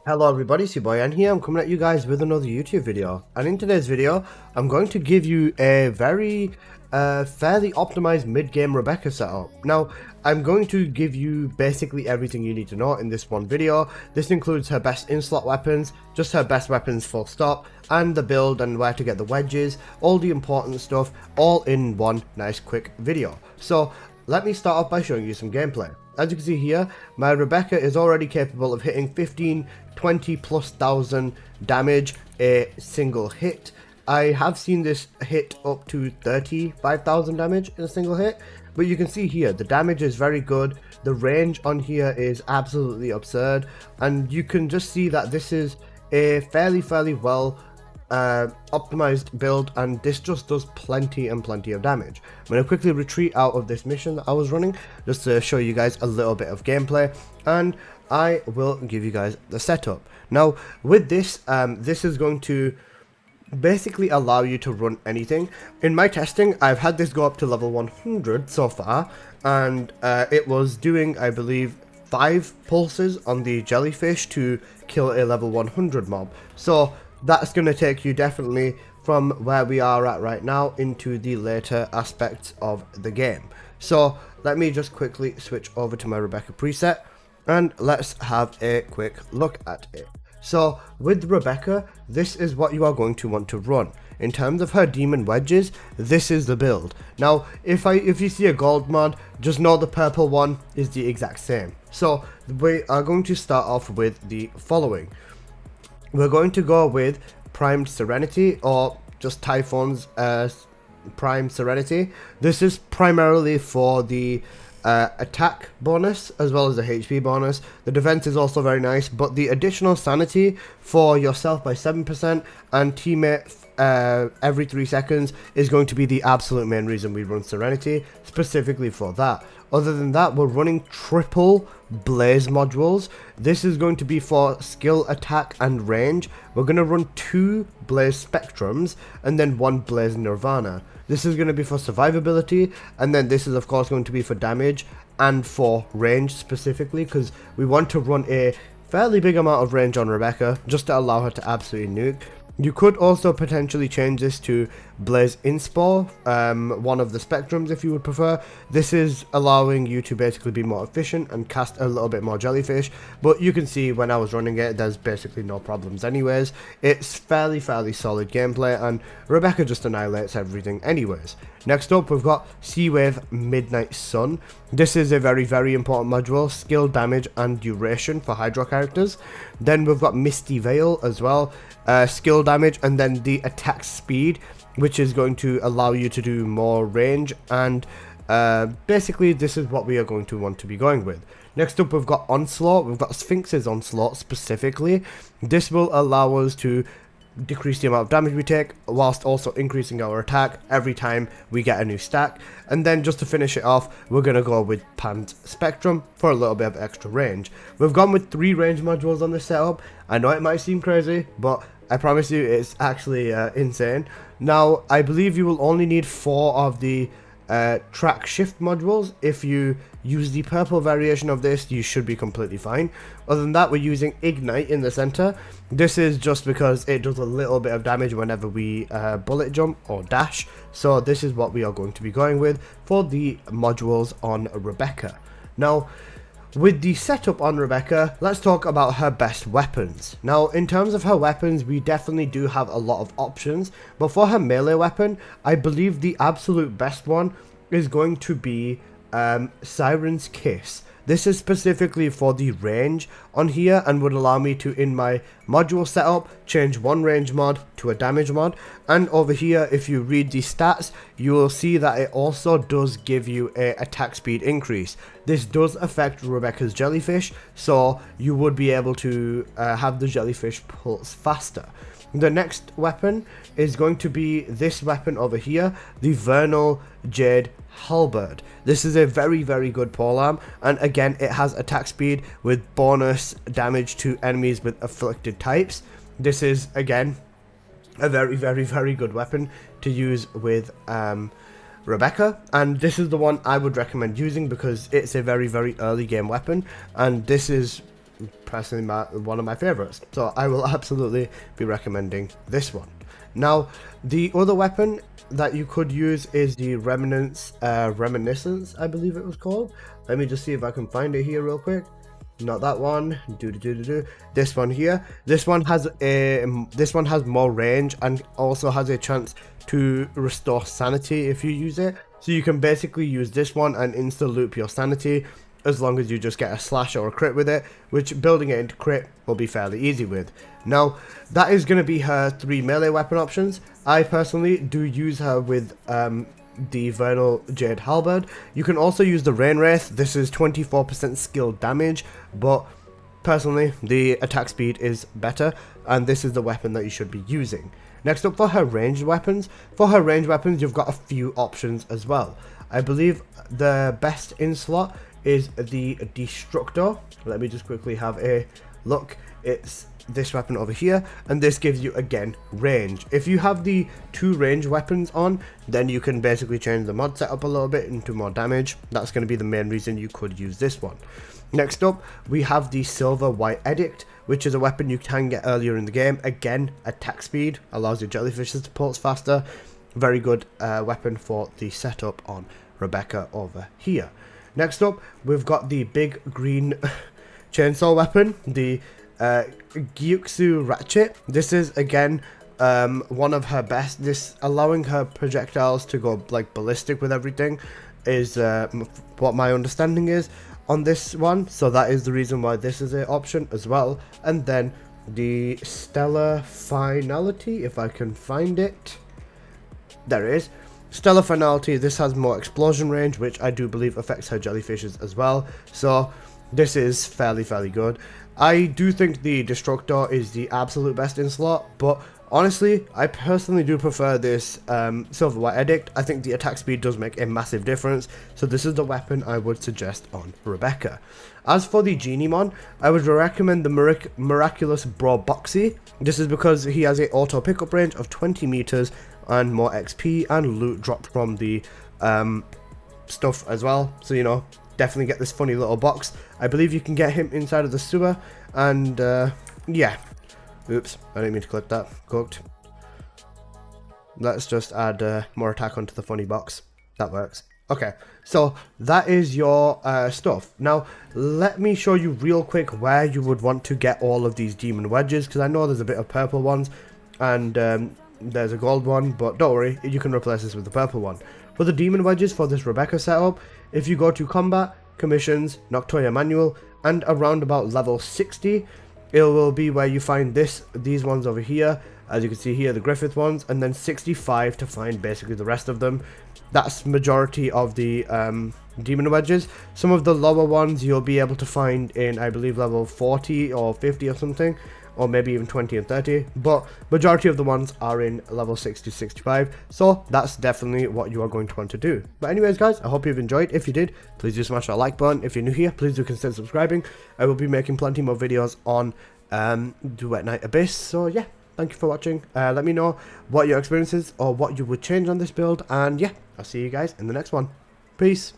Hello everybody, it's your boy Ann here. I'm coming at you guys with another YouTube video, and in today's video I'm going to give you a very fairly optimized mid-game Rebecca setup. Now I'm going to give you basically everything you need to know in this one video. This includes her best in-slot weapons, just her best weapons full stop, and the build and where to get the wedges, all the important stuff, all in one nice quick video. So let me start off by showing you some gameplay. As you can see here, my Rebecca is already capable of hitting 15, 20 plus thousand damage a single hit. I have seen this hit up to 35,000 damage in a single hit, but you can see here the damage is very good, the range on here is absolutely absurd, and you can just see that this is a fairly well optimized build, and this just does plenty and plenty of damage. I'm going to quickly retreat out of this mission that I was running just to show you guys a little bit of gameplay, and I will give you guys the setup. Now with this, this is going to basically allow you to run anything. In my testing, I've had this go up to level 100 so far, and it was doing, I believe, 5 pulses on the jellyfish to kill a level 100 mob. So that's going to take you definitely from where we are at right now into the later aspects of the game. So let me just quickly switch over to my Rebecca preset and let's have a quick look at it. So with Rebecca, this is what you are going to want to run. In terms of her demon wedges, this is the build. Now if you see a gold mod, just know the purple one is the exact same. So we are going to start off with the following. We're going to go with Primed Serenity, or just Typhon's Prime Serenity. This is primarily for the attack bonus as well as the HP bonus. The defense is also very nice, but the additional sanity for yourself by 7% and teammate every 3 seconds is going to be the absolute main reason we run Serenity, specifically for that. Other than that, we're running triple blaze modules. This is going to be for skill, attack and range. We're going to run 2 blaze spectrums and then 1 blaze nirvana. This is going to be for survivability, and then this is of course going to be for damage and for range specifically, because we want to run a fairly big amount of range on Rebecca just to allow her to absolutely nuke. You could also potentially change this to Blaze Inspo, one of the spectrums if you would prefer. This is allowing you to basically be more efficient and cast a little bit more jellyfish, but you can see when I was running it, there's basically no problems anyways. It's fairly solid gameplay, and Rebecca just annihilates everything anyways. Next up, we've got Sea Wave Midnight Sun. This is a very important module, skill, damage and duration for Hydro characters. Then we've got Misty Veil as well, skill, damage and then the attack speed, which is going to allow you to do more range, and basically this is what we are going to want to be going with. Next up, we've got Onslaught. We've got Sphinx's Onslaught specifically. This will allow us to decrease the amount of damage we take whilst also increasing our attack every time we get a new stack. And then just to finish it off, we're going to go with Pan's Spectrum for a little bit of extra range. We've gone with 3 range modules on this setup. I know it might seem crazy, but I promise you it's actually insane. Now I believe you will only need 4 of the track shift modules. If you use the purple variation of this, you should be completely fine. Other than that, we're using Ignite in the center. This is just because it does a little bit of damage whenever we bullet jump or dash. So this is what we are going to be going with for the modules on Rebecca. Now with the setup on Rebecca, let's talk about her best weapons. Now, in terms of her weapons, we definitely do have a lot of options, but for her melee weapon, I believe the absolute best one is going to be Siren's Kiss. This is specifically for the range on here and would allow me to, in my module setup, change one range mod to a damage mod. And over here, if you read the stats, you will see that it also does give you a attack speed increase. This does affect Rebecca's jellyfish, so you would be able to have the jellyfish pulse faster. The next weapon is going to be this weapon over here, the Vernal Jade Halberd. This is a very good polearm, and again it has attack speed with bonus damage to enemies with afflicted types. This is again a very good weapon to use with Rebecca, and this is the one I would recommend using because it's a very early game weapon, and this is personally one of my favorites. So I will absolutely be recommending this one. Now, the other weapon that you could use is the Reminiscence, I believe it was called. Let me just see if I can find it here real quick. Not that one. This one here. This one has more range and also has a chance to restore sanity if you use it. So you can basically use this one and insta loop your sanity, as long as you just get a slash or a crit with it, which building it into crit will be fairly easy with. Now, that is going to be her 3 melee weapon options. I personally do use her with the Vernal Jade Halberd. You can also use the Rain Wraith. This is 24% skill damage, but personally, the attack speed is better, and this is the weapon that you should be using. Next up, for her ranged weapons. For her ranged weapons, you've got a few options as well. I believe the best in slot is the Destructor. Let me just quickly have a look. It's this weapon over here, and this gives you again range. If you have the 2 range weapons on, then you can basically change the mod setup a little bit into more damage. That's going to be the main reason you could use this one. Next up, we have the Silver White Edict, which is a weapon you can get earlier in the game. Again, attack speed, allows your jellyfishes to pulse faster. Very good weapon for the setup on Rebecca over here. Next up, we've got the big green chainsaw weapon, the Gyuxu Ratchet. This is again one of her best. This allowing her projectiles to go like ballistic with everything is what my understanding is on this one. So that is the reason why this is an option as well. And then the Stellar Finality, if I can find it. There it is. Stellar Finality, this has more explosion range, which I do believe affects her jellyfishes as well. So this is fairly good. I do think the Destructor is the absolute best in slot, but honestly, I personally do prefer this Silver White Edict. I think the attack speed does make a massive difference, so this is the weapon I would suggest on Rebecca. As for the Geniemon, I would recommend the Miraculous Bro Boxy. This is because he has an auto pickup range of 20 meters and more XP and loot dropped from the stuff as well. So, you know, definitely get this funny little box. I believe you can get him inside of the sewer, and yeah. Oops, I didn't mean to click that. Cooked. Let's just add more attack onto the funny box. That works. Okay, so that is your stuff. Now, let me show you real quick where you would want to get all of these demon wedges, because I know there's a bit of purple ones, and there's a gold one, but don't worry, you can replace this with the purple one. For the demon wedges for this Rebecca setup, if you go to Combat, Commissions, Noctoya Manual, and around about level 60, it will be where you find these ones over here. As you can see here, the Griffith ones, and then 65 to find basically the rest of them. That's majority of the demon wedges. Some of the lower ones you'll be able to find in, I believe, level 40 or 50 or something, or maybe even 20 and 30, but majority of the ones are in level 60 to 65, so that's definitely what you are going to want to do. But anyways guys, I hope you've enjoyed. If you did, please do smash that like button. If you're new here, please do consider subscribing. I will be making plenty more videos on Duet Night Abyss, so yeah, thank you for watching. Let me know what your experiences or what you would change on this build, and yeah, I'll see you guys in the next one. Peace.